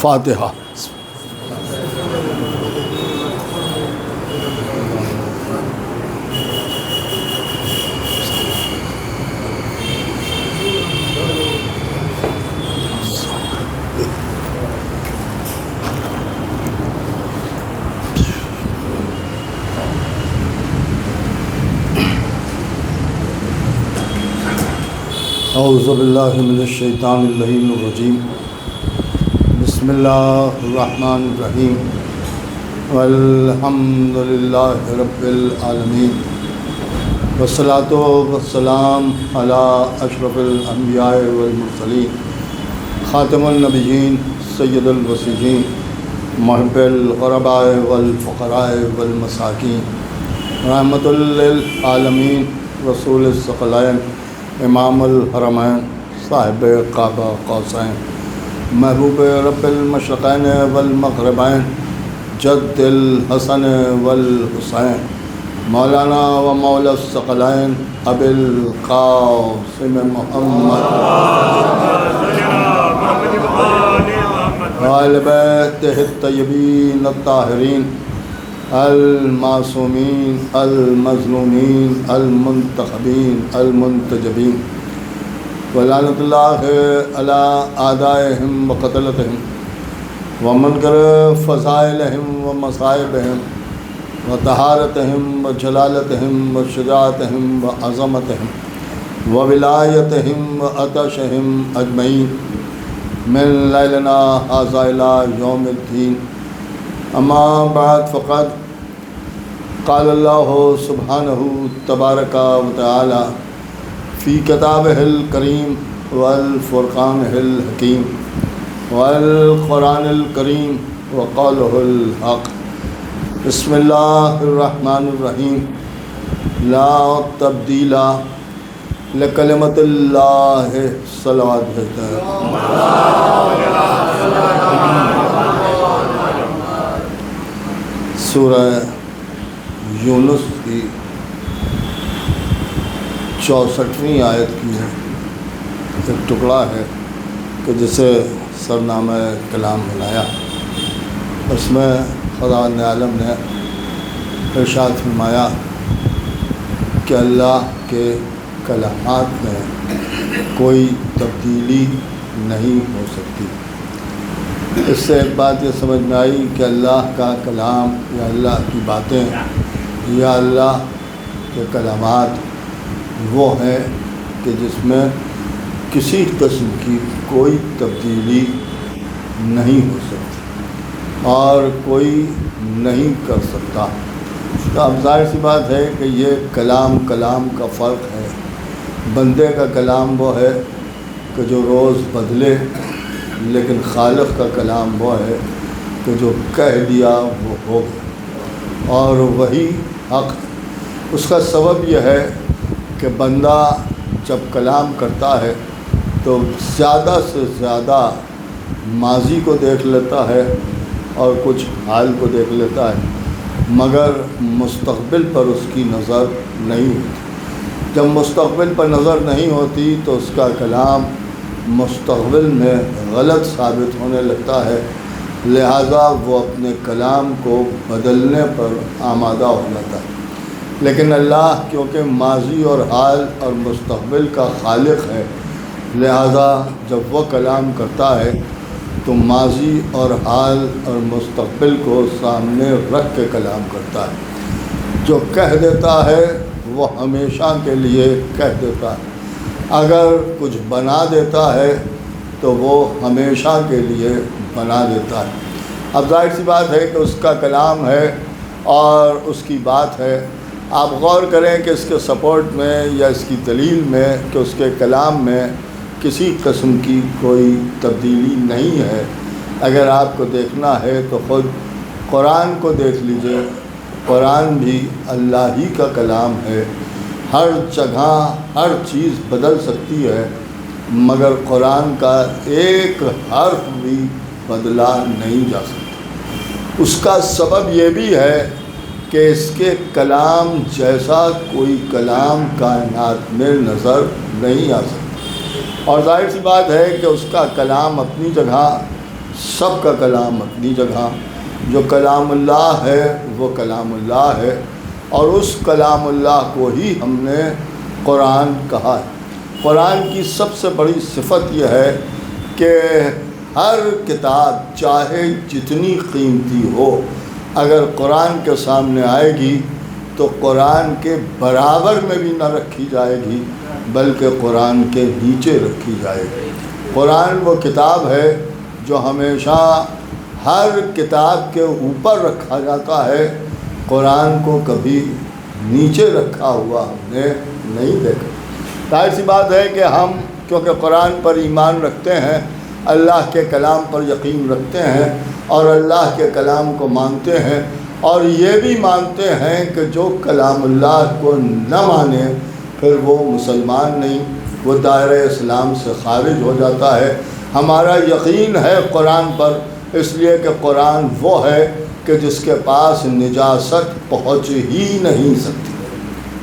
فاتحہ۔ اعوذ باللہ من الشیطان اللعین الرجیم، بسم اللہ الرحمن الرحیم، والحمد للہ رب العالمین، والصلاۃ والسلام علی اشرف الانبیاء والمرسلین، خاتم النبیین، سید الوصیین، محب الغرباء والفقراء والمساکین، رحمۃ للعالمین، رسول الثقلین، امام الحرمین، صاحب کعبہ قوسین، محبوب رب المشرقین والمغربین، جد الحسن والحسین، مولانا و مولا الثقلین ابی القاسم محمد وآل بیتہ الطیبین الطاہرین المعصومین المظلومین المنتخبین المنتجبین، ولعنۃ اللہ علی اعدائہم وقتلتہم ومنکر فضائلہم ومصائبہم وطہارتہم وجلالتہم وشجاعتہم وعظمتہم وولایتہم وعطشہم اجمعین من لیلنا ھذا الی یوم الدین۔ اما بعد فقد قال اللہ سبحانہ تبارک و تعالی فی کتابہ الکریم والفرقانہ الحکیم والقرآن الکریم وقولہ الحق۔ بسم اللہ الرحمن الرحیم، لا تبدیل لکلمۃ اللہ، صلوات بھیجتے ہیں۔ سورہ یونس کی 64ویں آیت کی ہے، ایک ٹکڑا ہے کہ جسے سرنامہ کلام بنایا۔ اس میں خداوند عالم نے ارشاد فرمایا کہ اللہ کے کلمات میں کوئی تبدیلی نہیں ہو سکتی۔ اس سے ایک بات یہ سمجھ میں آئی کہ اللہ کا کلام یا اللہ کی باتیں یا اللہ کے کلمات وہ ہیں کہ جس میں کسی قسم کی کوئی تبدیلی نہیں ہو سکتی اور کوئی نہیں کر سکتا۔ تو اب ظاہر سی بات ہے کہ یہ کلام کا فرق ہے۔ بندے کا کلام وہ ہے کہ جو روز بدلے، لیکن خالق کا کلام وہ ہے کہ جو کہہ دیا وہ ہو گیا، اور وہی حق۔ اس کا سبب یہ ہے کہ بندہ جب کلام کرتا ہے تو زیادہ سے زیادہ ماضی کو دیکھ لیتا ہے اور کچھ حال کو دیکھ لیتا ہے، مگر مستقبل پر اس کی نظر نہیں ہوتی۔ جب مستقبل پر نظر نہیں ہوتی تو اس کا کلام مستقبل میں غلط ثابت ہونے لگتا ہے، لہذا وہ اپنے کلام کو بدلنے پر آمادہ ہو جاتا ہے۔ لیکن اللہ کیونکہ ماضی اور حال اور مستقبل کا خالق ہے، لہذا جب وہ کلام کرتا ہے تو ماضی اور حال اور مستقبل کو سامنے رکھ کے کلام کرتا ہے۔ جو کہہ دیتا ہے وہ ہمیشہ کے لیے کہہ دیتا ہے، اگر کچھ بنا دیتا ہے تو وہ ہمیشہ کے لیے بنا دیتا ہے۔ اب ظاہر سی بات ہے کہ اس کا کلام ہے اور اس کی بات ہے۔ آپ غور کریں کہ اس کے سپورٹ میں یا اس کی دلیل میں کہ اس کے کلام میں کسی قسم کی کوئی تبدیلی نہیں ہے۔ اگر آپ کو دیکھنا ہے تو خود قرآن کو دیکھ لیجئے، قرآن بھی اللہ ہی کا کلام ہے۔ ہر جگہ ہر چیز بدل سکتی ہے، مگر قرآن کا ایک حرف بھی بدلا نہیں جا سکتا۔ اس کا سبب یہ بھی ہے کہ اس کے کلام جیسا کوئی کلام کائنات میں نظر نہیں آ سکتا، اور ظاہر سی بات ہے کہ اس کا کلام اپنی جگہ سب کا کلام اپنی جگہ، جو کلام اللہ ہے وہ کلام اللہ ہے، اور اس کلام اللہ کو ہی ہم نے قرآن کہا ہے۔ قرآن کی سب سے بڑی صفت یہ ہے کہ ہر کتاب چاہے جتنی قیمتی ہو، اگر قرآن کے سامنے آئے گی تو قرآن کے برابر میں بھی نہ رکھی جائے گی بلکہ قرآن کے نیچے رکھی جائے گی۔ قرآن وہ کتاب ہے جو ہمیشہ ہر کتاب کے اوپر رکھا جاتا ہے، قرآن کو کبھی نیچے رکھا ہوا ہم نے نہیں دیکھا۔ ظاہر سی بات ہے کہ ہم کیونکہ قرآن پر ایمان رکھتے ہیں، اللہ کے کلام پر یقین رکھتے ہیں اور اللہ کے کلام کو مانتے ہیں، اور یہ بھی مانتے ہیں کہ جو کلام اللہ کو نہ مانے پھر وہ مسلمان نہیں، وہ دائرہ اسلام سے خارج ہو جاتا ہے۔ ہمارا یقین ہے قرآن پر، اس لیے کہ قرآن وہ ہے کہ جس کے پاس نجاست پہنچ ہی نہیں سکتی،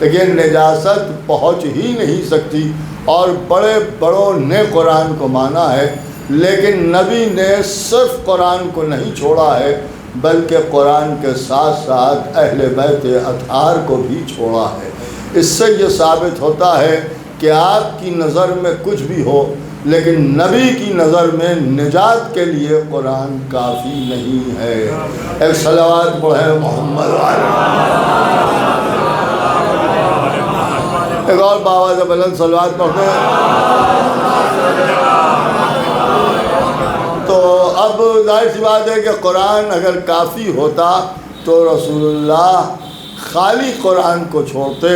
لیکن نجاست پہنچ ہی نہیں سکتی، اور بڑے بڑوں نے قرآن کو مانا ہے، لیکن نبی نے صرف قرآن کو نہیں چھوڑا ہے بلکہ قرآن کے ساتھ ساتھ اہل بیت اطہار کو بھی چھوڑا ہے۔ اس سے یہ ثابت ہوتا ہے کہ آپ کی نظر میں کچھ بھی ہو لیکن نبی کی نظر میں نجات کے لیے قرآن کافی نہیں ہے۔ ایک صلوات پڑھیں محمد ایک اور باواز بلند صلوات پڑھتے ہیں۔ تو اب ظاہر سی بات ہے کہ قرآن اگر کافی ہوتا تو رسول اللہ خالی قرآن کو چھوڑتے،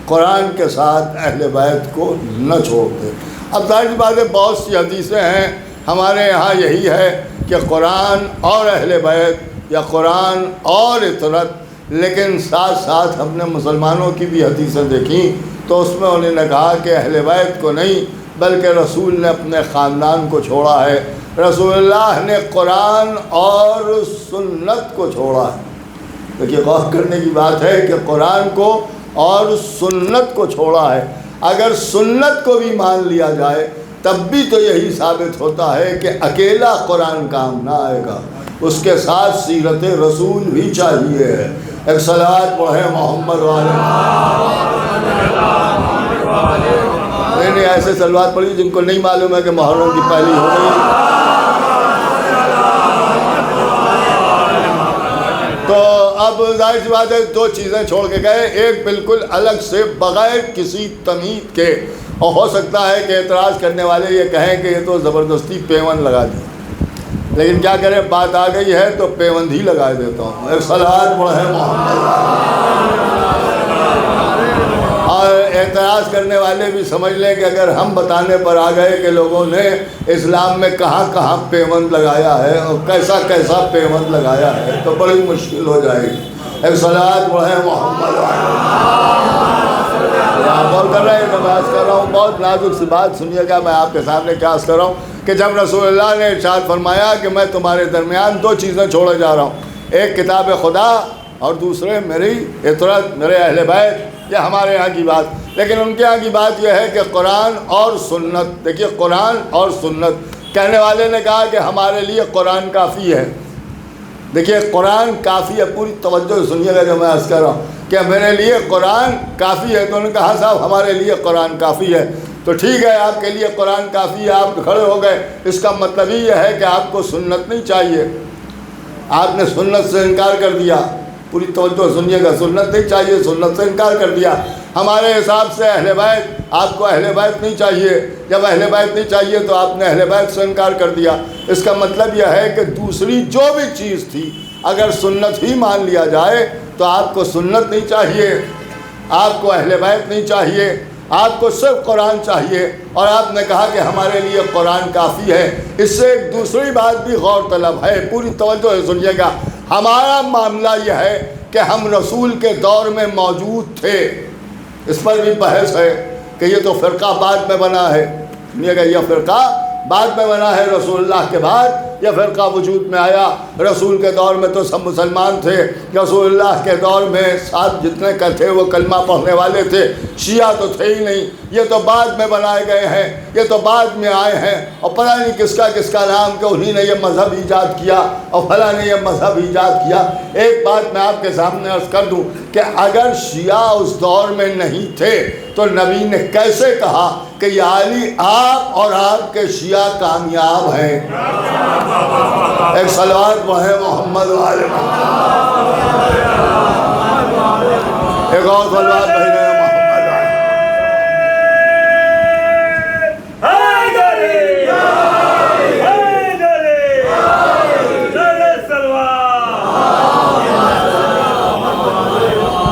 قرآن کے ساتھ اہل بیت کو نہ چھوڑتے۔ اب ظاہر سی بات ہے بہت سی حدیثیں ہیں، ہمارے یہاں یہی ہے کہ قرآن اور اہل بیت یا قرآن اور اطرت، لیکن ساتھ ساتھ ہم نے مسلمانوں کی بھی حدیثیں دیکھیں تو اس میں انہوں نے کہا کہ اہل بیت کو نہیں بلکہ رسول نے اپنے خاندان کو چھوڑا ہے۔ رسول اللہ نے قرآن اور سنت کو چھوڑا ہے۔ دیکھیے غور کرنے کی بات ہے کہ قرآن کو اور سنت کو چھوڑا ہے۔ اگر سنت کو بھی مان لیا جائے تب بھی تو یہی ثابت ہوتا ہے کہ اکیلا قرآن کام نہ آئے گا، اس کے ساتھ سیرت رسول بھی چاہیے۔ ایک صلوات پڑھیں محمد والے۔ نہیں ایسے صلوات پڑھی جن کو نہیں معلوم ہے کہ محرم کی پہلی ہو گئی۔ تو اب ظاہر سی بات ہے دو چیزیں چھوڑ کے گئے، ایک بالکل الگ سے بغیر کسی تمہید کے، اور ہو سکتا ہے کہ اعتراض کرنے والے یہ کہیں کہ یہ تو زبردستی پیون لگا دی، لیکن کیا کریں بات آ گئی ہے تو پیوند ہی لگا دیتا ہوں۔ ایک صلوات پڑھیں محمد۔ اور اعتراض کرنے والے بھی سمجھ لیں کہ اگر ہم بتانے پر آ گئے کہ لوگوں نے اسلام میں کہاں کہاں پیوند لگایا ہے اور کیسا کیسا پیوند لگایا ہے تو بڑی مشکل ہو جائے گی۔ ایک صلوات پڑھیں محمد۔ غور کر رہے ہیں میں بات کر رہا ہوں، بہت نازک سی بات سنیے گا، میں آپ کے سامنے کیا عرض کر رہا ہوں کہ جب رسول اللہ نے ارشاد فرمایا کہ میں تمہارے درمیان دو چیزیں چھوڑے جا رہا ہوں، ایک کتاب خدا اور دوسرے میری اطرت، میرے اہل بیت، یہ ہمارے یہاں کی بات، لیکن ان کے یہاں کی بات یہ ہے کہ قرآن اور سنت۔ دیکھیے قرآن اور سنت، کہنے والے نے کہا کہ ہمارے لیے قرآن کافی ہے۔ دیکھیے قرآن کافی ہے، پوری توجہ سنیے گا جو میں عرض کر رہا ہوں کہ میرے لیے قرآن کافی ہے، تو انہوں نے کہا صاحب ہمارے لیے قرآن کافی ہے، تو ٹھیک ہے آپ کے لیے قرآن کافی ہے، آپ کھڑے ہو گئے، اس کا مطلب ہی یہ ہے کہ آپ کو سنت نہیں چاہیے، آپ نے سنت سے انکار کر دیا۔ پوری توجہ سنیے گا، سنت نہیں چاہیے، سنت سے انکار کر دیا۔ ہمارے حساب سے اہل بیت، آپ کو اہل بیت نہیں چاہیے، جب اہل بیت نہیں چاہیے تو آپ نے اہل بیت سے انکار کر دیا۔ اس کا مطلب یہ ہے کہ دوسری جو بھی چیز تھی اگر سنت ہی مان لیا جائے تو آپ کو سنت نہیں چاہیے، آپ کو اہل بیت نہیں چاہیے، آپ کو صرف قرآن چاہیے، اور آپ نے کہا کہ ہمارے لیے قرآن کافی ہے۔ اس سے ایک دوسری بات بھی غور طلب ہے، پوری توجہ سے سنیے گا۔ ہمارا معاملہ یہ ہے کہ ہم رسول کے دور میں موجود تھے، اس پر بھی بحث ہے کہ یہ تو فرقہ بعد میں بنا ہے، سنیے گا، یہ فرقہ بعد میں بنا ہے رسول اللہ کے بعد، یہ فرقہ وجود میں آیا؟ رسول کے دور میں تو سب مسلمان تھے، رسول اللہ کے دور میں ساتھ جتنے کا تھے وہ کلمہ پڑھنے والے تھے، شیعہ تو تھے ہی نہیں، یہ تو بعد میں بنائے گئے ہیں، یہ تو بعد میں آئے ہیں، اور پتہ نہیں کس کا نام کہ انہی نے یہ مذہب ایجاد کیا اور فلاں نے یہ مذہب ایجاد کیا۔ ایک بات میں آپ کے سامنے عرض کر دوں کہ اگر شیعہ اس دور میں نہیں تھے تو نبی نے کیسے کہا کہ یا علی آپ اور آپ کے شیعہ کامیاب ہیں؟ ایک صلوات پڑھیں محمد وآل محمد، ایک اور صلوات پڑھیں محمد وآل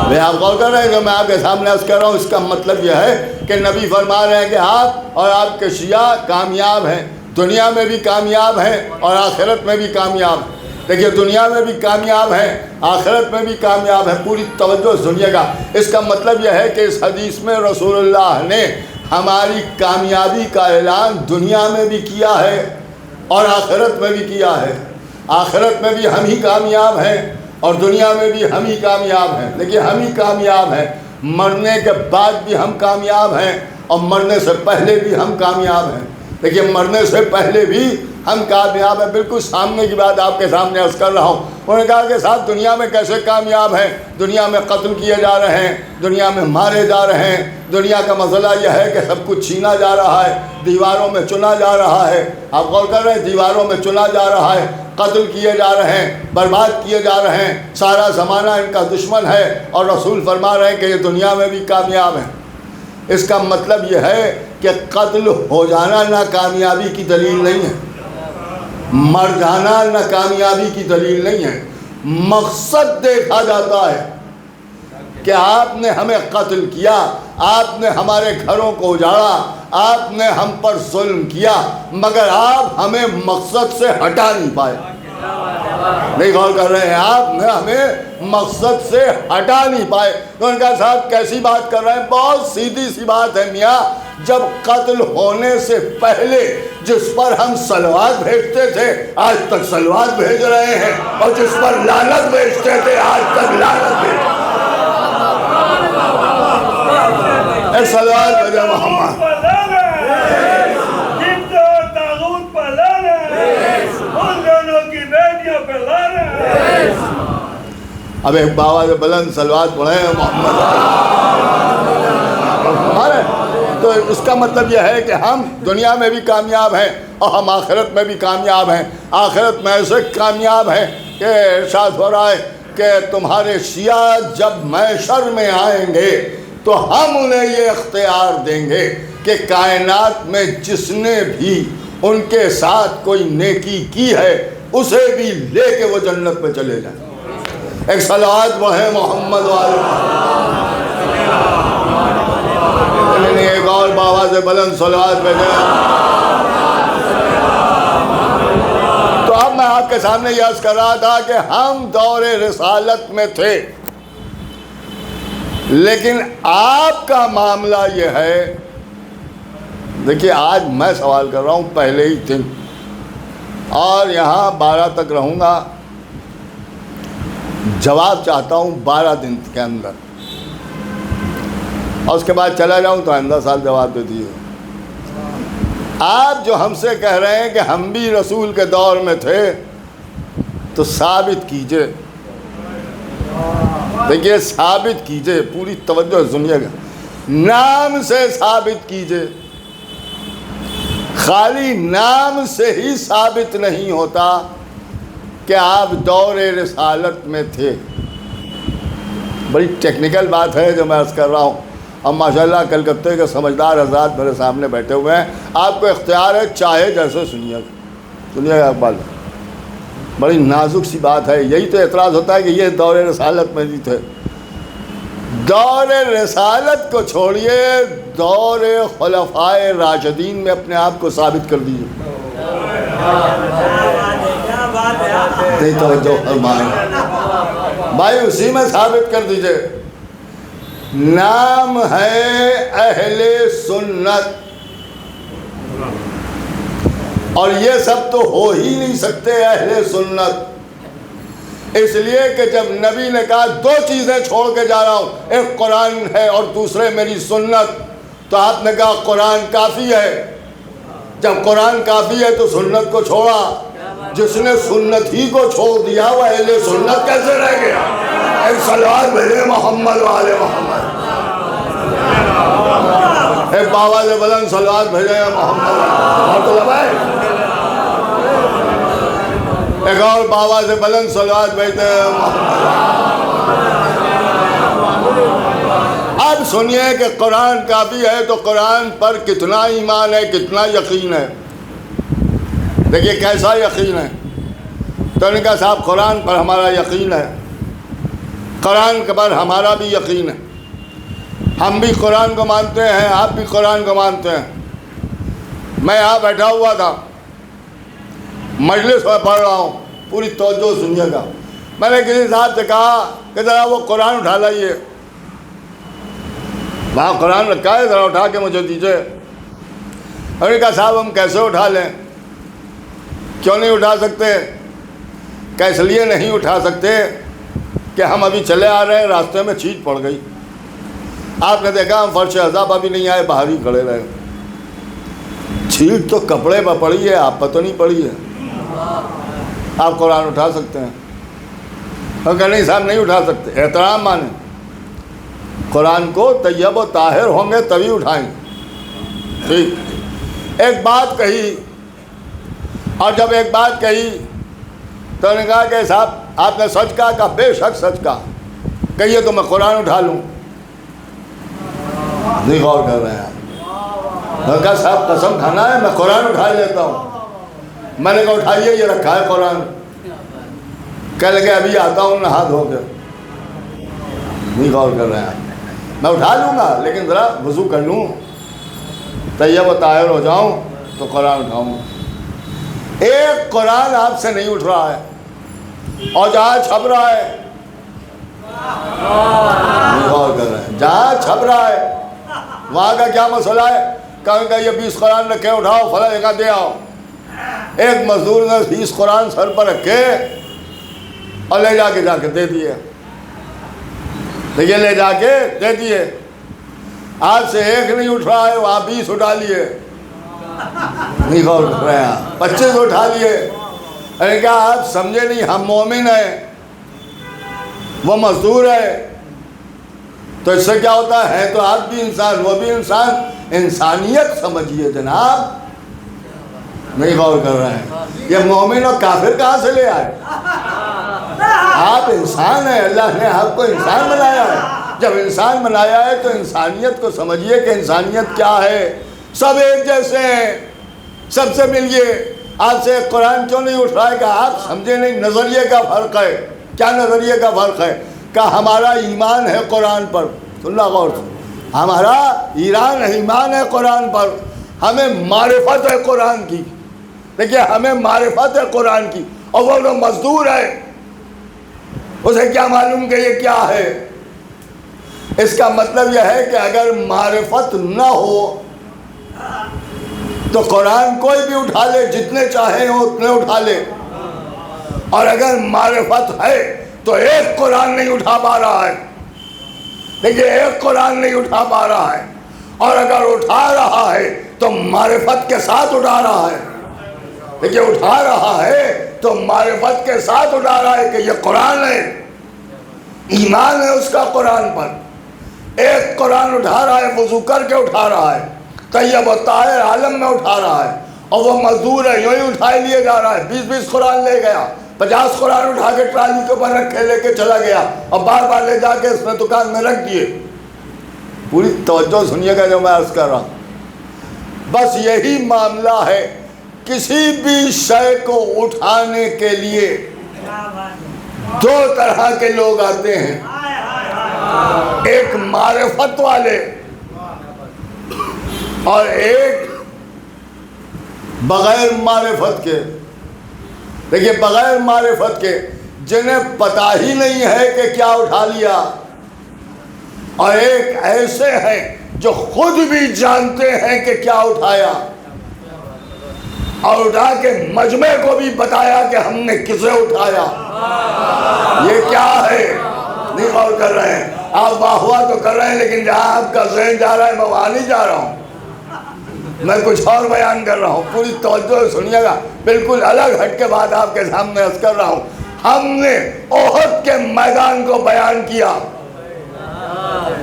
میں آپ غور کر رہے ہیں کہ میں آپ کے سامنے عرض کر رہا ہوں، اس کا مطلب یہ ہے کہ نبی فرما رہے ہیں کہ آپ اور آپ کے شیعہ کامیاب ہیں، دنیا میں بھی کامیاب ہیں اور آخرت میں بھی کامیاب ہیں۔ دیکھیے دنیا میں بھی کامیاب ہیں، آخرت میں بھی کامیاب ہیں، پوری توجہ سنیے گا۔ اس کا مطلب یہ ہے کہ اس حدیث میں رسول اللہ نے ہماری کامیابی کا اعلان دنیا میں بھی کیا ہے اور آخرت میں بھی کیا ہے۔ آخرت میں بھی ہم ہی کامیاب ہیں اور دنیا میں بھی ہم ہی کامیاب ہیں۔ دیکھیے ہم ہی کامیاب ہیں، مرنے کے بعد بھی ہم کامیاب ہیں اور مرنے سے پہلے بھی ہم کامیاب ہیں۔ دیکھیے مرنے سے پہلے بھی ہم کامیاب ہیں، بالکل سامنے کی بات آپ کے سامنے عرض کر رہا ہوں۔ انہوں نے کہا کہ صاحب دنیا میں کیسے کامیاب ہیں؟ دنیا میں قتل کیے جا رہے ہیں، دنیا میں مارے جا رہے ہیں، دنیا کا مسئلہ یہ ہے کہ سب کچھ چھینا جا رہا ہے، دیواروں میں چنا جا رہا ہے۔ آپ غور کر رہے ہیں، دیواروں میں چنا جا رہا ہے، قتل کیے جا رہے ہیں، برباد کیے جا رہے ہیں، سارا زمانہ ان کا دشمن ہے، اور رسول فرما رہے ہیں کہ یہ دنیا میں بھی کامیاب ہیں۔ اس کا مطلب یہ ہے کہ قتل ہو جانا ناکامیابی کی دلیل نہیں ہے، مر جانا ناکامیابی کی دلیل نہیں ہے۔ مقصد دیکھا جاتا ہے کہ آپ نے ہمیں قتل کیا، آپ نے ہمارے گھروں کو اجاڑا، آپ نے ہم پر ظلم کیا، مگر آپ ہمیں مقصد سے ہٹا نہیں پائے۔ نہیں غور کر رہے ہیں؟ آپ نے ہمیں مقصد سے ہٹا نہیں پائے۔ تو ان کا صاحب کیسی بات کر رہے ہیں؟ بہت سیدھی سی بات ہے میاں، جب قتل ہونے سے پہلے جس پر ہم صلوات بھیجتے تھے آج تک صلوات بھیج رہے ہیں، اور جس پر لعنت بھیجتے تھے آج تک لعنت بھیج رہے ہیں۔ اے صلوات بھیجے محمد۔ اب ایک باواز بلند صلوات پڑھیں محمد۔ تو اس کا مطلب یہ ہے کہ ہم دنیا میں بھی کامیاب ہیں اور ہم آخرت میں بھی کامیاب ہیں۔ آخرت میں ایسے کامیاب ہیں کہ ارشاد ہو رہا ہے کہ تمہارے شیعہ جب محشر میں آئیں گے تو ہم انہیں یہ اختیار دیں گے کہ کائنات میں جس نے بھی ان کے ساتھ کوئی نیکی کی ہے اسے بھی لے کے وہ جنت میں چلے جائیں۔ ایک صلوات پڑھیں محمد والے۔ ایک اور باواز بلند صلوات بھیجیں۔ تو اب میں آپ کے سامنے یہ عرض کر رہا تھا کہ ہم دور رسالت میں تھے، لیکن آپ کا معاملہ یہ ہے، دیکھیے آج میں سوال کر رہا ہوں، پہلے ہی تھے اور یہاں 12 تک رہوں گا، جواب چاہتا ہوں 12 دن کے اندر، اور اس کے بعد چلا جاؤں تو آئندہ سال جواب دے دیجیے۔ آپ جو ہم سے کہہ رہے ہیں کہ ہم بھی رسول کے دور میں تھے، تو ثابت کیجئے، دیکھیے ثابت کیجئے، پوری توجہ سنیے گا، نام سے ثابت کیجئے۔ خالی نام سے ہی ثابت نہیں ہوتا کہ آپ دور رسالت میں تھے۔ بڑی ٹیکنیکل بات ہے جو میں عرض کر رہا ہوں، اور ماشاءاللہ کلکتے کے سمجھدار حضرات میرے سامنے بیٹھے ہوئے ہیں، آپ کو اختیار ہے چاہے جیسے سنیے گا اقبال، بڑی نازک سی بات ہے۔ یہی تو اعتراض ہوتا ہے کہ یہ دور رسالت میں نہیں تھے۔ دور رسالت کو چھوڑیے، دور خلفائے راشدین میں اپنے آپ کو ثابت کر دیجیے۔ نہیں توجہ فرمائیں بھائی، اسی میں ثابت کر دیجئے۔ نام ہے اہل سنت، اور یہ سب تو ہو ہی نہیں سکتے اہل سنت، اس لیے کہ جب نبی نے کہا دو چیزیں چھوڑ کے جا رہا ہوں، ایک قرآن ہے اور دوسرے میری سنت، تو آپ نے کہا قرآن کافی ہے۔ جب قرآن کافی ہے تو سنت کو چھوڑا۔ جس نے سنت ہی کو چھوڑ دیا وہ اہل سنت کیسے رہ گیا؟ ایک صلوات بھیجے محمد والے محمد، ایک بابا سے بلند صلوات بھیجے محمد، ایک اور بابا سے بلند صلوات بھیجتے محمد۔ اب سنیے کہ قرآن کافی ہے تو قرآن پر کتنا ایمان ہے، کتنا یقین ہے۔ دیکھیے کیسا یقین ہے۔ تو نے کہا صاحب قرآن پر ہمارا یقین ہے، قرآن پر ہمارا بھی یقین ہے، ہم بھی قرآن کو مانتے ہیں، آپ بھی قرآن کو مانتے ہیں۔ میں یہاں بیٹھا ہوا تھا، مجلس میں پڑھ رہا ہوں، پوری توجہ سنیے گا۔ میں نے کسی صاحب سے کہا کہ ذرا وہ قرآن اٹھا لائیے، وہاں قرآن رکھا ہے، ذرا اٹھا کے مجھے دیجیے۔ اور نے کہا صاحب ہم کیسے اٹھا لیں؟ کیوں نہیں اٹھا سکتے؟ کہ اس لیے نہیں اٹھا سکتے کہ ہم ابھی چلے آ رہے ہیں، راستے میں چھینٹ پڑ گئی، آپ نے دیکھا ہم فرش عذاب ابھی نہیں آئے، باہر ہی کھڑے رہے۔ چھینٹ تو کپڑے پر پڑی ہے، آپ پر تو نہیں پڑی ہے، آپ قرآن اٹھا سکتے ہیں؟ اور کہ نہیں صاحب نہیں اٹھا سکتے، احترام مانیں، قرآن کو طیب و طاہر ہوں گے تبھی اٹھائیں۔ ٹھیک، ایک بات کہی، اور جب ایک بات کہی تو نے کہا کہ صاحب آپ نے سچ کہا؟ کہ بے شک سچ کہا، کہیے تو میں قرآن اٹھا لوں۔ نہیں غور کر رہے ہیں۔ میں کہا صاحب قسم کھانا ہے، میں قرآن اٹھا لیتا ہوں۔ میں نے کہا اٹھائیے، یہ رکھا ہے قرآن۔ کہہ لگے ابھی آتا ہوں نہا دھو کے۔ نہیں غور کر رہے ہیں۔ میں اٹھا لوں گا لیکن ذرا وضو کر لوں، طیب و طاہر ہو جاؤں تو قرآن اٹھاؤں۔ ایک قرآن آپ سے نہیں اٹھ رہا ہے، اور جہاں چھپ رہا ہے، نہیں غور کر رہے ہیں، جہاں چھپ رہا ہے وہاں کا کیا مسئلہ ہے؟ کہیں کہ یہ 20 قرآن رکھے، اٹھاؤ فلاں جگہ دے آؤ۔ ایک مزدور نے 20 قرآن سر پر رکھے اور لے جا کے دے دیے، یہ لے جا کے دے دیے۔ آج سے ایک نہیں اٹھ رہا ہے، وہاں 20 اٹھا لیے، نہیں غور کر رہے ہیں، 25 اٹھا لیے۔ ارے کہا آپ سمجھے نہیں، ہم مومن ہیں، وہ مزدور ہے، تو اس سے کیا ہوتا ہے تو آپ بھی انسان، وہ بھی انسان، انسانیت سمجھیے جناب۔ نہیں غور کر رہے ہیں، یہ مومن اور کافر کہاں سے لے آئے؟ آپ انسان ہیں، اللہ نے آپ کو انسان بنایا ہے۔ جب انسان بنایا ہے تو انسانیت کو سمجھیے کہ انسانیت کیا ہے۔ سب ایک جیسے ہیں، سب سے ملیے۔ آپ سے ایک قرآن کیوں نہیں اٹھ رہا ہے؟ کہ آپ سمجھے نہیں، نظریے کا فرق ہے۔ کیا نظریے کا فرق ہے؟ کہ ہمارا ایمان ہے قرآن پر، سننا غور سے، ہمارا ایمان ہے قرآن پر، ہمیں معرفت ہے قرآن کی۔ دیکھیے ہمیں معرفت ہے قرآن کی، اور وہ جو مزدور ہے اسے کیا معلوم کہ یہ کیا ہے؟ اس کا مطلب یہ ہے کہ اگر معرفت نہ ہو تو قرآن کوئی بھی اٹھا لے، جتنے چاہیں ہو اتنے اٹھا لے، اور اگر معرفت ہے تو ایک قرآن نہیں اٹھا پا رہا ہے۔ دیکھیے ایک قرآن نہیں اٹھا پا رہا ہے، اور اگر اٹھا رہا ہے تو معرفت کے ساتھ اٹھا رہا ہے۔ دیکھیے اٹھا رہا ہے تو معرفت کے ساتھ اٹھا رہا ہے کہ یہ قرآن ہے، ایمان ہے اس کا قرآن پر۔ ایک قرآن اٹھا رہا ہے، وضو کر کے اٹھا رہا ہے، طیب و طاہر عالم میں اٹھا رہا ہے، اور وہ مزدور ہے یوں ہی اٹھائے لیے جا رہا ہے۔ 20 قرآن لے گیا، 50 قرآن اٹھا کے ٹرالی کے اوپر رکھے لے کے چلا گیا، اور بار بار لے جا کے اس نے دکان میں رکھ دیے۔ پوری توجہ سنیے گا جو میں عرض کر رہا ہوں۔ بس یہی معاملہ ہے، کسی بھی شے کو اٹھانے کے لیے دو طرح کے لوگ آتے ہیں، ایک معرفت والے اور ایک بغیر معرفت کے۔ دیکھیے بغیر معرفت کے جنہیں پتہ ہی نہیں ہے کہ کیا اٹھا لیا، اور ایک ایسے ہیں جو خود بھی جانتے ہیں کہ کیا اٹھایا۔ اور اٹھا کے مجمع کو بھی بتایا کہ ہم نے کسے اٹھایا. یہ کیا ہے؟ نہیں غور کر رہے ہیں آپ. واہ واہ تو کر رہے ہیں لیکن جہاں آپ کا ذہن جا رہا ہے میں وہاں نہیں جا رہا ہوں. میں کچھ اور بیان کر رہا ہوں. پوری توجہ سنیے گا. بالکل الگ ہٹ کے بات آپ کے سامنے عرض کر رہا ہوں. ہم نے احد کے میدان کو بیان کیا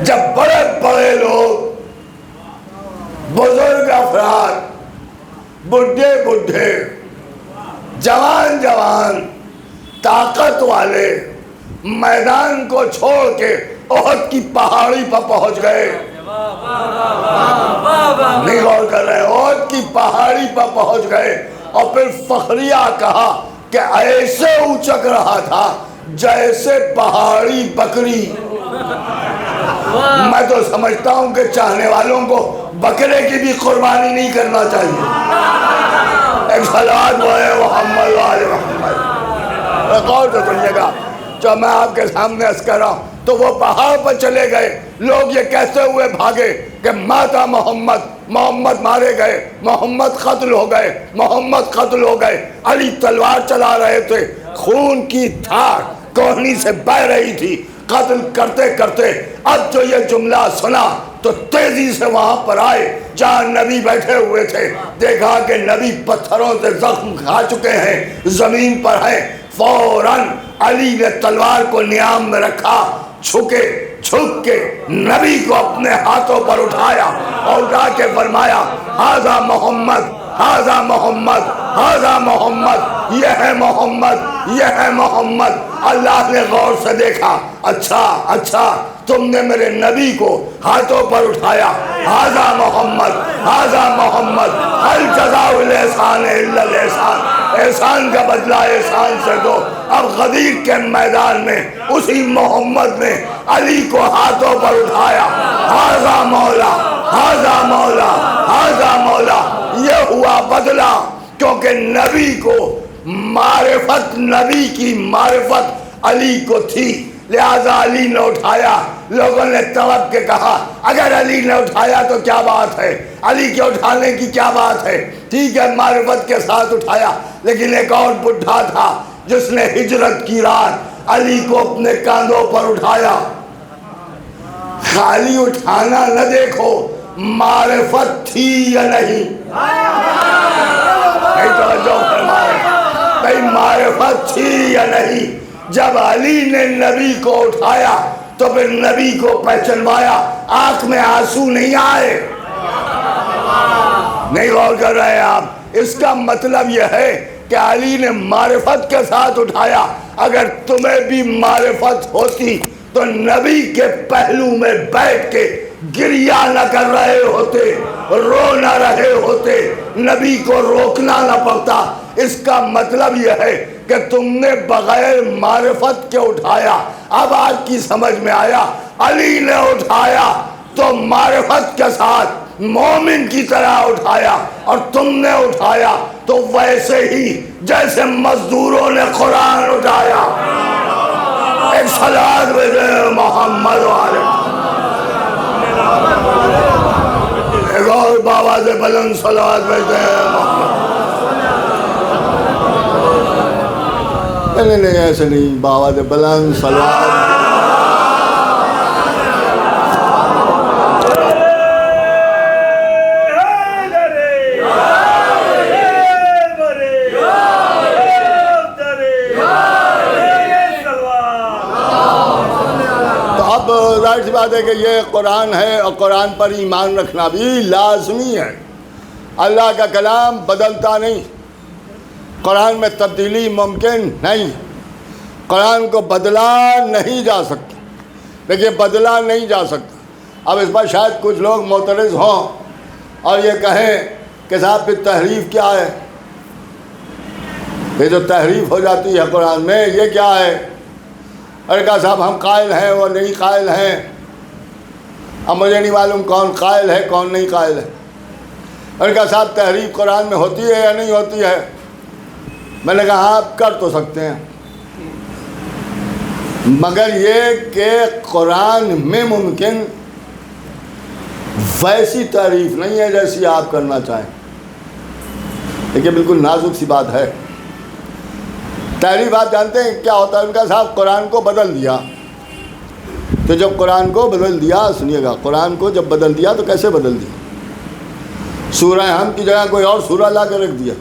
جب بڑے بڑے لوگ، بزرگ افراد، بڈھے بڈھے، جوان جوان، طاقت والے میدان کو چھوڑ کے احد کی پہاڑی پر پہنچ گئے. نہیں غور کر رہے. احد کی پہاڑی پر پہنچ گئے اور پھر فخریہ کہا کہ ایسے اچک رہا تھا جیسے پہاڑی بکری. میں تو سمجھتا ہوں کہ چاہنے والوں کو بکرے کی بھی قربانی نہیں کرنا چاہیے. ایک صلوات بولے محمد وآل محمد. غور سے سنیے گا جو میں آپ کے سامنے عرض کر رہا ہوں. تو وہ پہاڑ پر چلے گئے. لوگ یہ کہتے ہوئے بھاگے کہ ماتا محمد، محمد مارے گئے، محمد قتل ہو گئے، محمد قتل ہو گئے. علی تلوار چلا رہے تھے، خون کی دھار کوہنی سے بہہ رہی تھی. قتل کرتے کرتے اب جو یہ جملہ سنا تو تیزی سے وہاں پر آئے جہاں نبی بیٹھے ہوئے تھے. دیکھا کہ نبی پتھروں سے زخم کھا چکے ہیں، زمین پر ہیں. فوراً علی نے تلوار کو نیام میں رکھا، چھک کے نبی کو اپنے ہاتھوں پر اٹھایا اور اٹھا کے فرمایا ھذا محمد، ھذا محمد، ھذا محمد. یہ ہے محمد، یہ ہے محمد. اللہ نے غور سے دیکھا. اچھا تم نے میرے نبی کو ہاتھوں پر اٹھایا. ھذا محمد، ھذا محمد. هل جزاء الاحسان الا الاحسان. احسان کا بدلہ احسان سے دو. اب غدیر کے میدان میں اسی محمد نے علی کو ہاتھوں پر اٹھایا. ھذا مولا، ھذا مولا، ھذا مولا. یہ ہوا بدلہ کیونکہ نبی کو معرفت، نبی کی معرفت علی کو تھی، لہذا علی نے اٹھایا. لوگوں نے تڑپ کے کہا اگر علی نے اٹھایا تو کیا بات ہے، علی کے اٹھانے کی کیا بات ہے. ٹھیک ہے معرفت کے ساتھ اٹھایا. لیکن ایک اور بڈھا تھا جس نے ہجرت کی رات علی کو اپنے کاندھوں پر اٹھایا. خالی اٹھانا نہ دیکھو، معرفت تھی یا نہیں. توجہ فرمائے بھائی، معرفت تھی یا نہیں. جب علی نے نبی کو اٹھایا تو پھر نبی کو پہچنوایا. آنکھ میں آنسو نہیں آئے. نہیں غور کر رہے آپ. اس کا مطلب یہ ہے کہ علی نے معرفت کے ساتھ اٹھایا. اگر تمہیں بھی معرفت ہوتی تو نبی کے پہلو میں بیٹھ کے گریہ نہ کر رہے ہوتے، رو نہ رہے ہوتے، نبی کو روکنا نہ پڑتا. اس کا مطلب یہ ہے کہ تم نے بغیر معرفت کے اٹھایا. اب آج کی سمجھ میں آیا. علی نے اٹھایا تو معرفت کے ساتھ مومن کی طرح اٹھایا، اور تم نے اٹھایا تو ویسے ہی جیسے مزدوروں نے قرآن اٹھایا. ایک صلوات بھیجے محمد والے. ایک اور بآواز بلند صلوات بھیجے محمد. نہیں ایسے نہیں، بآواز بلند صلوات. ظاہر سی بات ہے کہ یہ قرآن ہے اور قرآن پر ایمان رکھنا بھی لازمی ہے. اللہ کا کلام بدلتا نہیں، قرآن میں تبدیلی ممکن نہیں. قرآن کو بدلا نہیں جا سکتا. دیکھیے بدلا نہیں جا سکتا. اب اس پر شاید کچھ لوگ معترض ہوں اور یہ کہیں کہ صاحب پھر تحریف کیا ہے؟ یہ جو تحریف ہو جاتی ہے قرآن میں یہ کیا ہے؟ ارے کہا صاحب ہم قائل ہیں وہ نہیں قائل ہیں. اب مجھے نہیں معلوم کون قائل ہے کون نہیں قائل ہے. ارے کہا صاحب تحریف قرآن میں ہوتی ہے یا نہیں ہوتی ہے؟ میں نے کہا آپ کر تو سکتے ہیں، مگر یہ کہ قرآن میں ممکن ویسی تعریف نہیں ہے جیسی آپ کرنا چاہیں. لیکن بالکل نازک سی بات ہے. پہلی بات جانتے ہیں کیا ہوتا ہے؟ ان کا صاحب قرآن کو بدل دیا. تو جب قرآن کو بدل دیا، سنیے گا، قرآن کو جب بدل دیا تو کیسے بدل دیا؟ سورہ ہم کی جگہ کوئی اور سورہ لا کے رکھ دیا،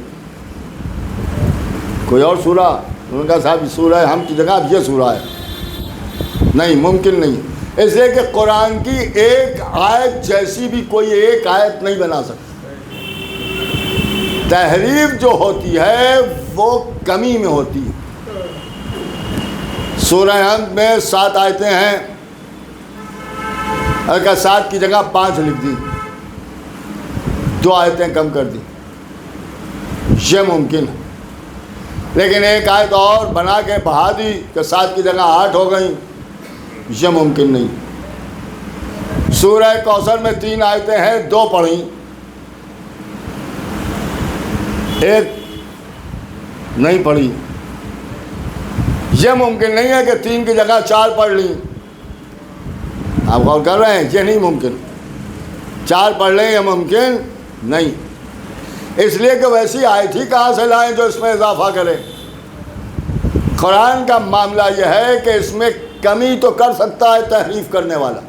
کوئی اور سورہ. ان کا صاحب سورہ ہم کی جگہ اب یہ سورہ ہے. نہیں، ممکن نہیں. اس لیے کہ قرآن کی ایک آیت جیسی بھی کوئی ایک آیت نہیں بنا سکتا. تحریف جو ہوتی ہے وہ کمی میں ہوتی ہے. سورہ حمد میں 7 آیتیں ہیں، اگر 7 کی جگہ 5 لکھ دی، 2 آیتیں کم کر دی، یہ ممکن ہے. لیکن ایک آیت اور بنا کے بڑھا دی کہ 7 کی جگہ 8 ہو گئیں، یہ ممکن نہیں. سورہ کوثر میں 3 آیتیں ہیں، 2 پڑھیں، ایک نہیں پڑھی. یہ ممکن نہیں ہے کہ 3 کی جگہ 4 پڑھ لیں. آپ غور کر رہے ہیں؟ یہ نہیں ممکن. 4 پڑھ لیں، یہ ممکن نہیں. اس لیے کہ ویسی آیت ہی کہاں سے لائیں جو اس میں اضافہ کرے. قرآن کا معاملہ یہ ہے کہ اس میں کمی تو کر سکتا ہے تحریف کرنے والا،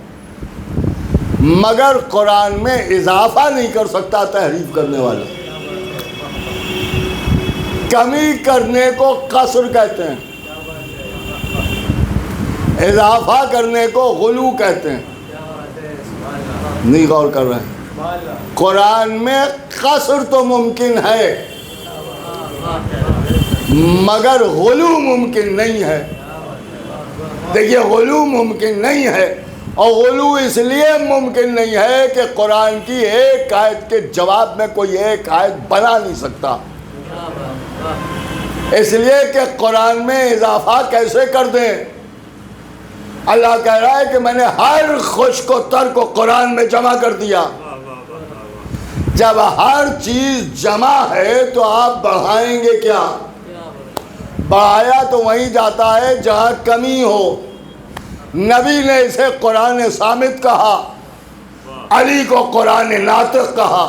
مگر قرآن میں اضافہ نہیں کر سکتا تحریف کرنے والا. کمی کرنے کو قصر کہتے ہیں، اضافہ کرنے کو غلو کہتے ہیں. نہیں غور کر رہے ہیں؟ قرآن میں قصر تو ممکن ہے مگر غلو ممکن نہیں ہے. دیکھیے، غلو ممکن نہیں ہے، اور غلو اس لیے ممکن نہیں ہے کہ قرآن کی ایک آیت کے جواب میں کوئی ایک آیت بنا نہیں سکتا. اس لیے کہ قرآن میں اضافہ کیسے کر دیں؟ اللہ کہہ رہا ہے کہ میں نے ہر خشک و تر کو قرآن میں جمع کر دیا. جب ہر چیز جمع ہے تو آپ بڑھائیں گے کیا؟ بڑھایا تو وہیں جاتا ہے جہاں کمی ہو. نبی نے اسے قرآن صامت کہا، علی کو قرآن ناطق کہا.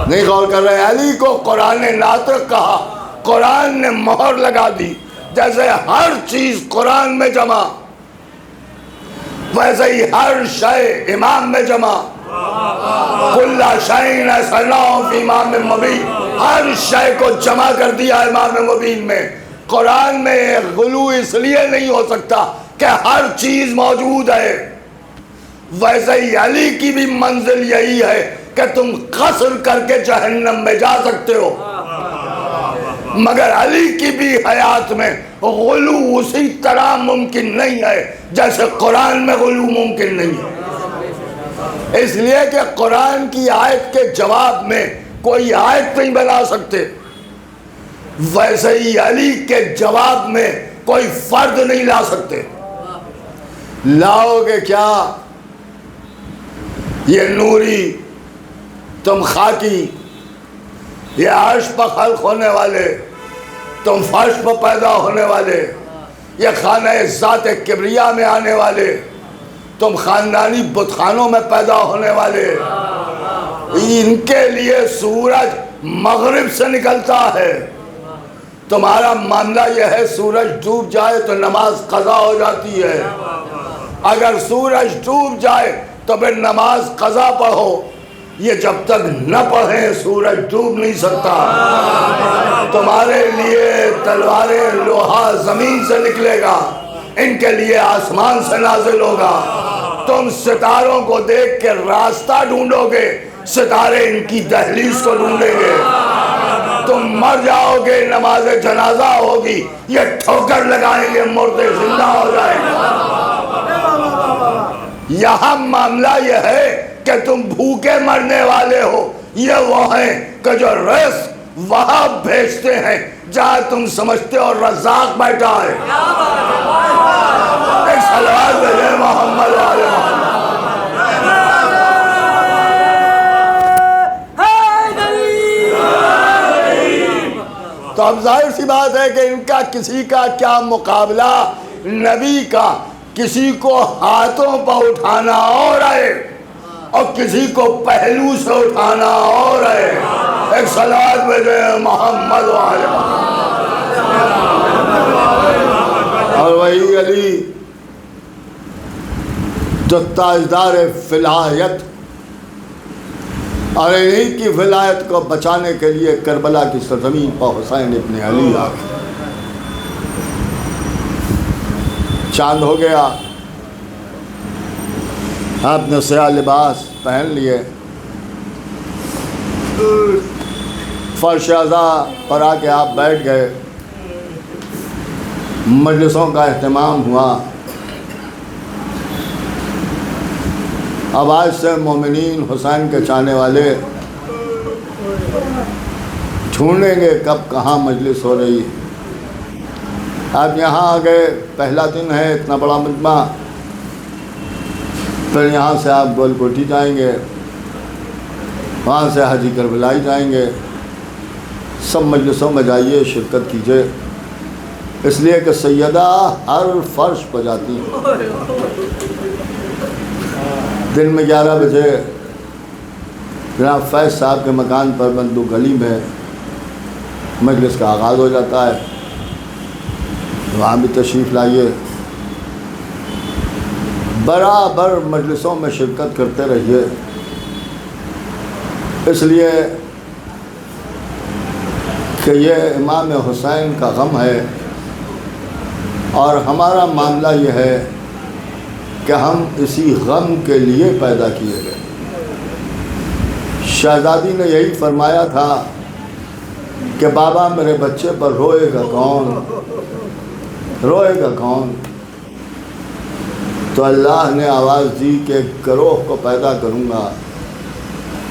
نہیں غور کر رہے؟ علی کو قرآن ناطق کہا. قرآن نے مہر لگا دی. جیسے ہر چیز قرآن میں جمع، ویسے ہی ہر شے امام میں جمع. کل شیء احصیناہ فی امام مبین، ہر شے کو جمع کر دیا امام مبین میں. قرآن میں غلو اس لیے نہیں ہو سکتا کہ ہر چیز موجود ہے. ویسے ہی علی کی بھی منزل یہی ہے کہ تم قصر کر کے جہنم میں جا سکتے ہو، مگر علی کی بھی حیات میں غلو اسی طرح ممکن نہیں ہے جیسے قرآن میں غلو ممکن نہیں ہے. اس لیے کہ قرآن کی آیت کے جواب میں کوئی آیت نہیں بنا سکتے، ویسے ہی علی کے جواب میں کوئی فرد نہیں لا سکتے. لاؤ گے کیا؟ یہ نوری، تم خاکی، یہ عرش پر خلق ہونے والے، تم فرش پر پیدا ہونے والے، یہ خانہ ذات کبریا میں آنے والے، تم خاندانی بتخانوں میں پیدا ہونے والے. ان کے لیے سورج مغرب سے نکلتا ہے. تمہارا معاملہ یہ ہے سورج ڈوب جائے تو نماز قضا ہو جاتی ہے. اگر سورج ڈوب جائے تو پھر نماز قضا پڑھو. یہ جب تک نہ پڑھیں سورج ڈوب نہیں سکتا. تمہارے لیے تلواریں لوہا زمین سے نکلے گا، ان کے لیے آسمان سے نازل ہوگا. تم ستاروں کو دیکھ کے راستہ ڈھونڈو گے، ستارے ان کی دہلیز کو ڈھونڈیں گے. تم مر جاؤ گے، نماز جنازہ ہوگی، یہ ٹھوکر لگائیں گے، مردے زندہ ہو جائیں گے. یہاں معاملہ یہ ہے کہ تم بھوکے مرنے والے ہو. یہ وہ ہیں کہ جو رزق وہاں بھیجتے ہیں جہاں تم سمجھتے ہو رزاق بیٹھا ہے. ایک صلوات بھیجے محمد علیہ محمد. تو اب ظاہر سی بات ہے کہ ان کا کسی کا کیا مقابلہ نبی کا. کسی کو ہاتھوں پر اٹھانا اور ہے اور کسی کو پہلو سے اٹھانا اور ہے. ایک صلوات بھیجے محمد والے اور وہی علی جو تاجدار ولایت اور انہی کی ولایت کو بچانے کے لیے کربلا کی سرزمین پر حسین ابن علی آ گئے۔ چاند ہو گیا، آپ نے سیاہ لباس پہن لیے، فرش عزا پر آ کے آپ بیٹھ گئے، مجلسوں کا اہتمام ہوا۔ اب آج سے مومنین حسین کے چاہنے والے ڈھونڈیں گے کب کہاں مجلس ہو رہی ہے۔ آپ یہاں آ گئے، پہلا دن ہے، اتنا بڑا مجمع، پھر یہاں سے آپ گول کوٹھی جائیں گے، وہاں سے حاجی کربلائی جائیں گے، سب مجلسوں میں جائیے، شرکت کیجیے، اس لیے کہ سیدہ ہر فرش پہ جاتی ہیں۔ دن میں 11 بجے جناب فیض صاحب کے مکان پر بندو گلی میں مجلس کا آغاز ہو جاتا ہے، وہاں بھی تشریف لائیے، برابر مجلسوں میں شرکت کرتے رہیے، اس لیے کہ یہ امام حسین کا غم ہے، اور ہمارا معاملہ یہ ہے کہ ہم اسی غم کے لیے پیدا کیے گئے۔ شہزادی نے یہی فرمایا تھا کہ بابا میرے بچے پر روئے گا کون، روئے گا کون؟ تو اللہ نے آواز دی کہ ایک گروہ کو پیدا کروں گا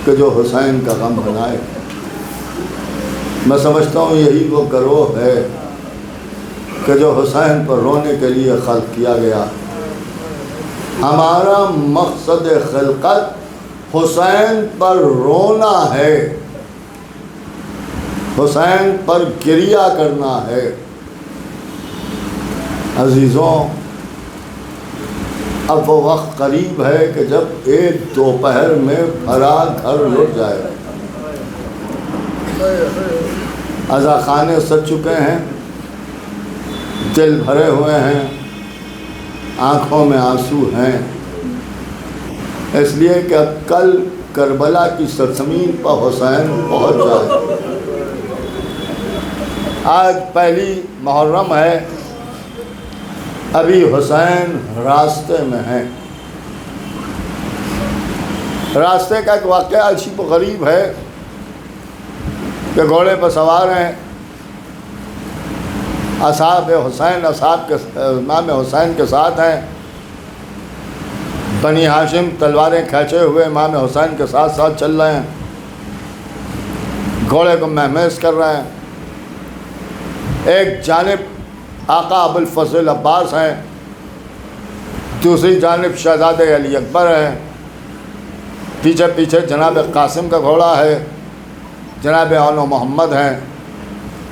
کہ جو حسین کا غم بنائے۔ میں سمجھتا ہوں یہی وہ گروہ ہے کہ جو حسین پر رونے کے لیے خلق کیا گیا۔ ہمارا مقصد خلقت حسین پر رونا ہے، حسین پر گریہ کرنا ہے۔ عزیزوں، اب وہ وقت قریب ہے کہ جب ایک دوپہر میں بھرا گھر لٹ جائے گا، عزا خانے سج چکے ہیں، دل بھرے ہوئے ہیں، آنکھوں میں آنسو ہیں، اس لیے کہ اب کل کربلا کی سرزمین پر حسین پہنچ جائے۔ آج پہلی محرم ہے، ابھی حسین راستے میں ہیں۔ راستے کا ایک واقعہ عجیب و غریب ہے کہ گھوڑے پر سوار ہیں، اصحاب حسین، اصحاب کے امام حسین کے ساتھ ہیں، بنی ہاشم تلواریں کھینچے ہوئے امام حسین کے ساتھ ساتھ چل رہے ہیں، گھوڑے کو مہمیز کر رہے ہیں۔ ایک جانب آقا ابو الفضل عباس ہیں، دوسری جانب شہزادے علی اکبر ہیں، پیچھے پیچھے جناب قاسم کا گھوڑا ہے، جناب اون و محمد ہیں،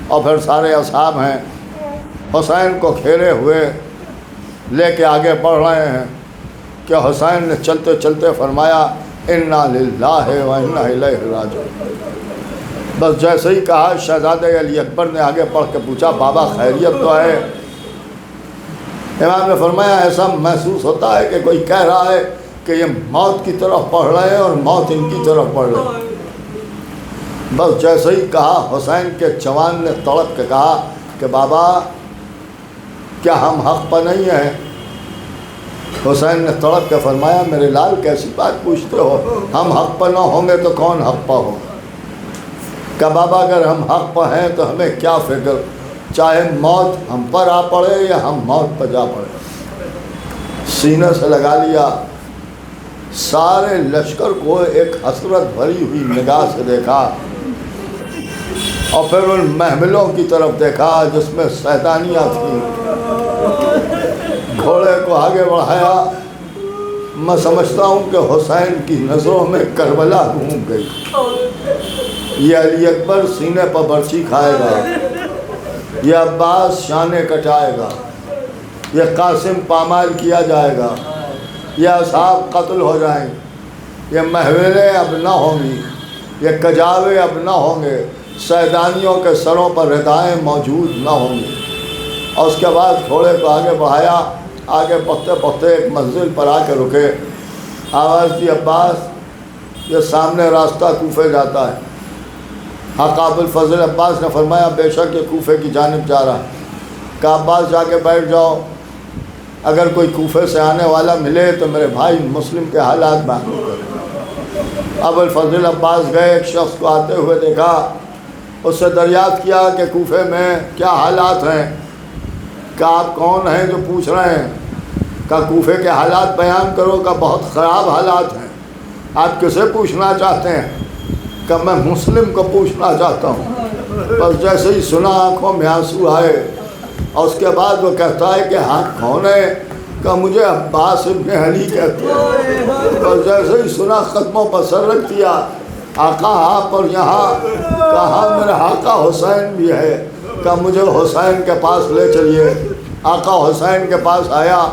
اور پھر سارے اصحاب ہیں، حسین کو گھیرے ہوئے لے کے آگے بڑھ رہے ہیں کہ حسین نے چلتے چلتے فرمایا انا للہ و انا الیہ راجعون۔ بس جیسے ہی کہا، شہزادے علی اکبر نے آگے بڑھ کے پوچھا بابا خیریت تو ہے؟ امام نے فرمایا ایسا محسوس ہوتا ہے کہ کوئی کہہ رہا ہے کہ یہ موت کی طرف بڑھ رہے ہیں اور موت ان کی طرف بڑھ رہے ہیں۔ بس جیسے ہی کہا، حسین کے جوان نے تڑپ کے کہا کہ بابا کیا ہم حق پر نہیں ہیں؟ حسین نے تڑپ کے فرمایا میرے لال کیسی بات پوچھتے ہو، ہم حق پر نہ ہوں گے تو کون حق پر ہو؟ کہ بابا اگر ہم حق پر ہیں تو ہمیں کیا فکر، چاہے موت ہم پر آ پڑے یا ہم موت پر جا پڑے۔ سینے سے لگا لیا، سارے لشکر کو ایک حسرت بھری ہوئی نگاہ سے دیکھا، اور پھر ان محملوں کی طرف دیکھا جس میں سیدانیاں تھیں، گھوڑے کو آگے بڑھایا۔ میں سمجھتا ہوں کہ حسین کی نظروں میں کربلا گھوم گئی۔ یہ علی اکبر سینے پر برچی کھائے گا، یہ عباس شانے کٹائے گا، یہ قاسم پامال کیا جائے گا، یہ اصحاب قتل ہو جائیں، یہ محولیں اب نہ ہوں گی، یہ کجاوے اب نہ ہوں گے، سیدانیوں کے سروں پر ردائیں موجود نہ ہوں گی۔ اور اس کے بعد گھوڑے کو آگے بڑھایا، آگے بڑھتے بڑھتے ایک منزل پر آ کے رکے، آواز دی عباس یہ سامنے راستہ کوفے جاتا ہے۔ حق ابو الفضل عباس نے فرمایا بے شک یہ کوفے کی جانب جا رہا ہے۔ کہا عباس جا کے بیٹھ جاؤ، اگر کوئی کوفے سے آنے والا ملے تو میرے بھائی مسلم کے حالات بیان کرے۔ ابو الفضل عباس گئے، ایک شخص کو آتے ہوئے دیکھا، اس سے دریافت کیا کہ کوفے میں کیا حالات ہیں؟ کہا آپ کون ہیں جو پوچھ رہے ہیں؟ کہا کوفے کے حالات بیان کرو۔ کہ بہت خراب حالات ہیں۔ آپ کسے پوچھنا چاہتے ہیں؟ کہ میں مسلم کو پوچھنا چاہتا ہوں۔ بس جیسے ہی سنا آنکھوں میں آنسو آئے، اور اس کے بعد وہ کہتا ہے کہ ہاں کون ہے؟ کہ مجھے عباس ابن علی کہتے ہیں۔ بس جیسے ہی سنا قدموں پر سر رکھ دیا، آقا آپ اور یہاں؟ کہا میرا آقا حسین بھی ہے، کہ مجھے حسین کے پاس لے چلیے۔ آقا حسین کے پاس آیا،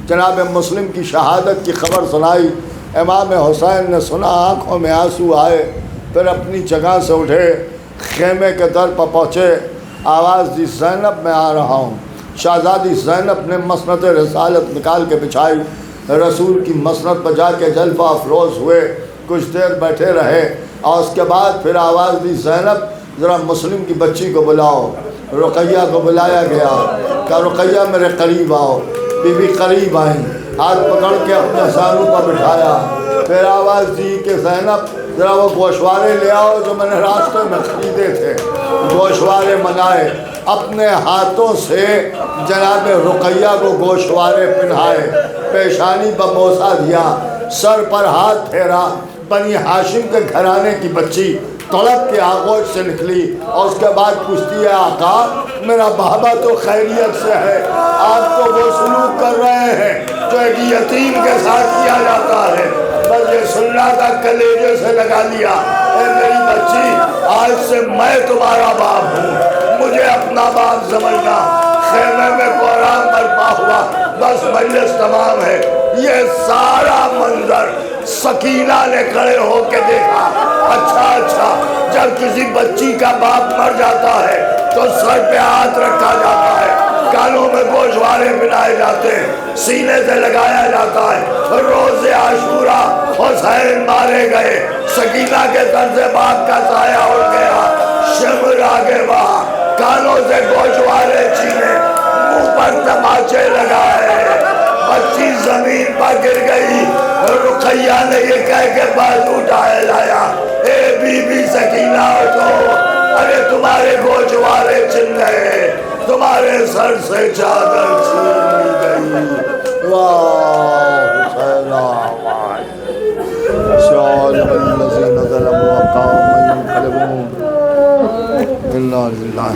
جناب مسلم کی شہادت کی خبر سنائی۔ امام حسین نے سنا، آنکھوں میں آنسو آئے، پھر اپنی جگہ سے اٹھے، خیمے کے در پر پہنچے، آواز دی زینب میں آ رہا ہوں۔ شہزادی زینب نے مسند رسالت نکال کے بچھائی، رسول کی مسند پر جا کے جلوہ افروز ہوئے، کچھ دیر بیٹھے رہے، اور اس کے بعد پھر آواز دی زینب ذرا مسلم کی بچی کو بلاؤ۔ رقیہ کو بلایا گیا، کہا رقیہ میرے قریب آؤ۔ بی بی قریب آئیں، ہاتھ پکڑ کے اپنے زانو پر بٹھایا، پھر آواز دی کہ زینب ذرا وہ گوشوارے لے آؤ جو میں نے راستے میں خریدے تھے۔ گوشوارے منگائے، اپنے ہاتھوں سے جناب رقیہ کو گوشوارے پہنائے، پیشانی پر بوسہ دیا، سر پر ہاتھ پھیرا۔ بنی ہاشم کے گھرانے کی بچی تڑپ کے آغوش سے نکلی، اور اس کے بعد پوچھتی ہے آقا میرا بابا تو خیریت سے ہے، آپ تو وہ سلوک کر رہے ہیں جو ایک یتیم کے ساتھ کیا جاتا ہے۔ بس یہ سننا تھا، کلیجے سے لگا لیا، اے میری بچی آج سے میں تمہارا باپ ہوں، مجھے اپنا باپ سمجھنا۔ خیمے میں قرآن برپا ہوا، بس مجلس تمام ہے۔ یہ سارا منظر سکینہ نے کھڑے ہو کے دیکھا۔ اچھا جب کسی بچی کا باپ مر جاتا ہے تو سر پہ ہاتھ رکھا جاتا ہے، کانوں میں گوشوارے پہنائے جاتے ہیں، سینے سے لگایا جاتا ہے۔ روز عاشورہ حسین مارے گئے، سکینہ کے سر سے باپ کا سایہ اڑ گیا، شمر آگے وہاں، کانوں سے گوشوارے چھینے، منہ پر تماچے لگائے، بچی زمین پر گر گئی۔ رقیہ نے یہ کہہ کے بازو اٹھائے لایا، اے بی بی سکینہ اٹھو، ارے تمہارے گوشوارے چھن گئے، تمہارے سر سے چادر چھین لی گئی۔ واہ حسین آواز سیالم الذین ظلموا قوم ينقلبون انا للہ